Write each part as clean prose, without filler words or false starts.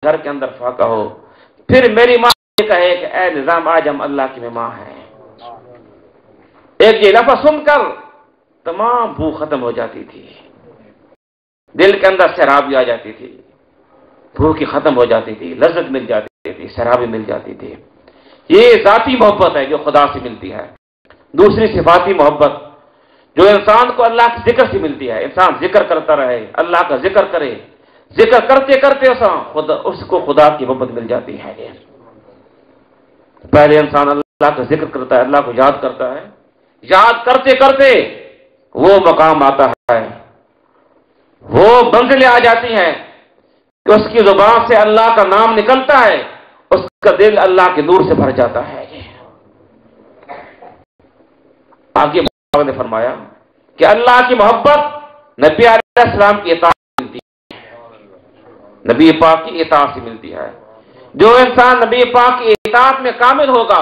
گھر کے اندر فاقہ ہو، پھر میری ماں یہ کہے کہ اے نظام آج ہم اللہ کی مہمان ہیں، ایک یہ لفظ سن کر تمام بھوک ختم ہو جاتی تھی، دل کے اندر سیرابی آ جاتی تھی، بھوک ختم ہو جاتی تھی، لذت مل جاتی تھی، سیرابی مل جاتی تھی۔ یہ ذاتی محبت ہے جو خدا سے ملتی ہے۔ دوسری صفاتی محبت جو انسان کو اللہ کے ذکر سے ملتی ہے، انسان ذکر کرتا رہے، اللہ کا ذکر کرے، ذکر کرتے کرتے اس کو خدا کی محبت مل جاتی ہے۔ پہلے انسان اللہ کا ذکر کرتا ہے، اللہ کو یاد کرتا ہے، یاد کرتے کرتے وہ مقام آتا ہے، وہ منزلیں آ جاتی ہیں کہ اس کی زبان سے اللہ کا نام نکلتا ہے، اس کا دل اللہ کے نور سے بھر جاتا ہے۔ آگے نے فرمایا کہ اللہ کی محبت نبی علیہ السلام کی اطاعت سے ملتی ہے، نبی پاک کی اطاعت سے ملتی ہے۔ جو انسان نبی پاک کی اطاعت میں کامل ہوگا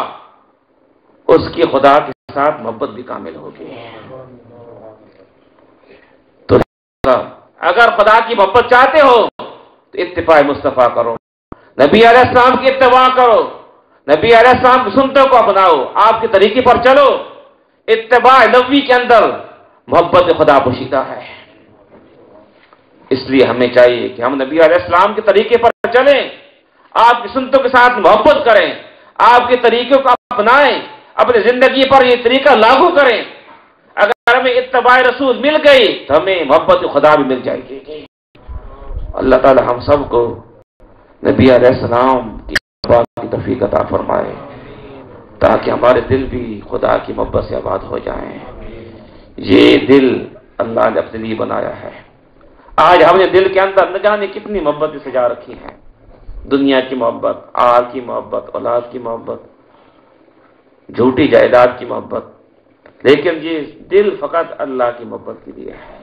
اس کی خدا کے ساتھ محبت بھی کامل ہوگی۔ تو اگر خدا کی محبت چاہتے ہو تو اتباع مصطفیٰ کرو، نبی علیہ السلام کی اتباع کرو، نبی علیہ السلام کی سنتوں کو اپناؤ، آپ کے طریقے پر چلو۔ اتباع نبوی کے اندر محبت خدا پوشیدہ ہے، اس لیے ہمیں چاہیے کہ ہم نبی علیہ السلام کے طریقے پر چلیں، آپ کی سنتوں کے ساتھ محبت کریں، آپ کے طریقوں کو اپنائیں، اپنی زندگی پر یہ طریقہ لاگو کریں۔ اگر ہمیں اتباع رسول مل گئی تو ہمیں محبت خدا بھی مل جائے گی۔ اللہ تعالی ہم سب کو نبی علیہ السلام کی اتباع کی توفیق عطا فرمائے تاکہ ہمارے دل بھی خدا کی محبت سے آباد ہو جائیں۔ یہ دل اللہ نے اپنے لیے بنایا ہے۔ آج ہم نے دل کے اندر نہ جانے کتنی محبتیں سجا رکھی ہیں، دنیا کی محبت، آل کی محبت، اولاد کی محبت، جھوٹی جائیداد کی محبت، لیکن یہ دل فقط اللہ کی محبت کے لیے ہے۔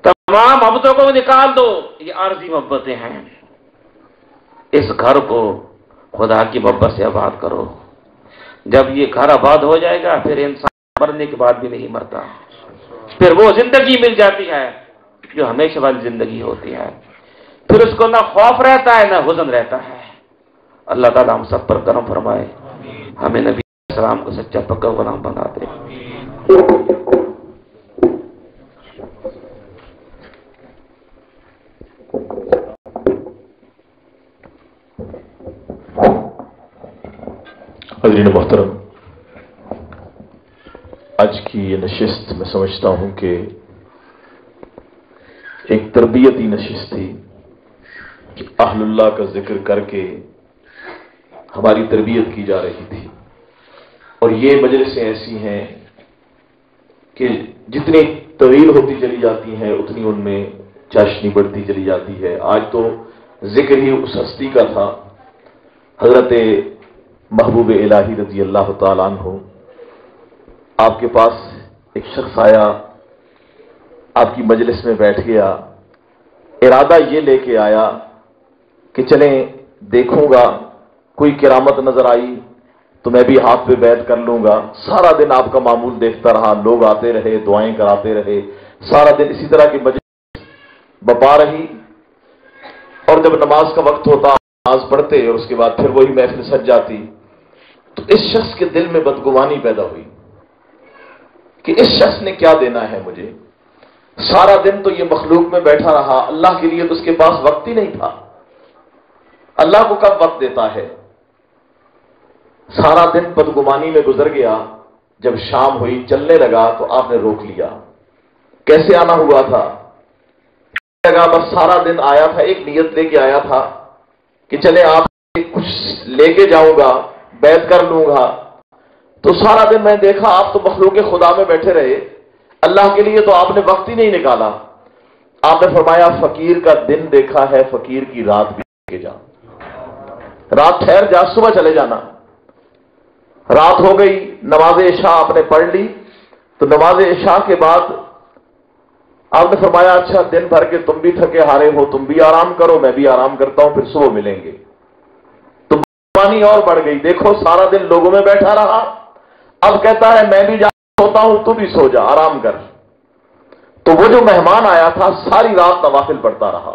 تمام محبتوں کو نکال دو، یہ عارضی محبتیں ہیں۔ اس گھر کو خدا کی محبت سے آباد کرو۔ جب یہ گھر آباد ہو جائے گا پھر انسان مرنے کے بعد بھی نہیں مرتا، پھر وہ زندگی مل جاتی ہے جو ہمیشہ والی زندگی ہوتی ہے، پھر اس کو نہ خوف رہتا ہے نہ حزن رہتا ہے۔ اللہ تعالیٰ ہم سب پر کرم فرمائے، ہمیں نبی علیہ السلام کو سچا پکا غلام بنا دے۔ حضرین محترم، آج کی یہ نشست میں سمجھتا ہوں کہ ایک تربیتی نشست تھی کہ اہل اللہ کا ذکر کر کے ہماری تربیت کی جا رہی تھی، اور یہ مجلسیں ایسی ہیں کہ جتنی طویل ہوتی چلی جاتی ہیں اتنی ان میں چاشنی بڑھتی چلی جاتی ہے۔ آج تو ذکر ہی اس ہستی کا تھا، حضرت محبوب الہی رضی اللہ تعالیٰ عنہ۔ آپ کے پاس ایک شخص آیا، آپ کی مجلس میں بیٹھ گیا، ارادہ یہ لے کے آیا کہ چلیں دیکھوں گا، کوئی کرامت نظر آئی تو میں بھی ہاتھ پہ بیعت کر لوں گا۔ سارا دن آپ کا معمول دیکھتا رہا، لوگ آتے رہے، دعائیں کراتے رہے، سارا دن اسی طرح کی مجلس بپا رہی، اور جب نماز کا وقت ہوتا نماز پڑھتے اور اس کے بعد پھر وہی محفل سج جاتی، تو اس شخص کے دل میں بدگمانی پیدا ہوئی کہ اس شخص نے کیا دینا ہے مجھے۔ سارا دن تو یہ مخلوق میں بیٹھا رہا، اللہ کے لیے تو اس کے پاس وقت ہی نہیں تھا، اللہ کو کب وقت دیتا ہے۔ سارا دن بدگمانی میں گزر گیا، جب شام ہوئی چلنے لگا تو آپ نے روک لیا۔ کیسے آنا ہوا تھا؟ بس سارا دن آیا تھا، ایک نیت لے کے آیا تھا کہ چلے آپ کچھ لے کے جاؤں گا، بیعت کر لوں گا۔ تو سارا دن میں دیکھا آپ تو مخلوق خدا میں بیٹھے رہے، اللہ کے لیے تو آپ نے وقت ہی نہیں نکالا۔ آپ نے فرمایا فقیر کا دن دیکھا ہے، فقیر کی رات بھی لے کے جا، رات ٹھہر جا، صبح چلے جانا۔ رات ہو گئی، نماز عشاء آپ نے پڑھ لی، تو نماز عشاء کے بعد آپ نے فرمایا اچھا دن بھر کے تم بھی تھکے ہارے ہو، تم بھی آرام کرو، میں بھی آرام کرتا ہوں، پھر صبح ملیں گے۔ تو پانی اور بڑھ گئی، دیکھو سارا دن لوگوں میں بیٹھا رہا، اب کہتا ہے میں بھی جا سوتا ہوں، تو بھی سو جا، آرام کر۔ تو وہ جو مہمان آیا تھا ساری رات نوافل پڑھتا رہا،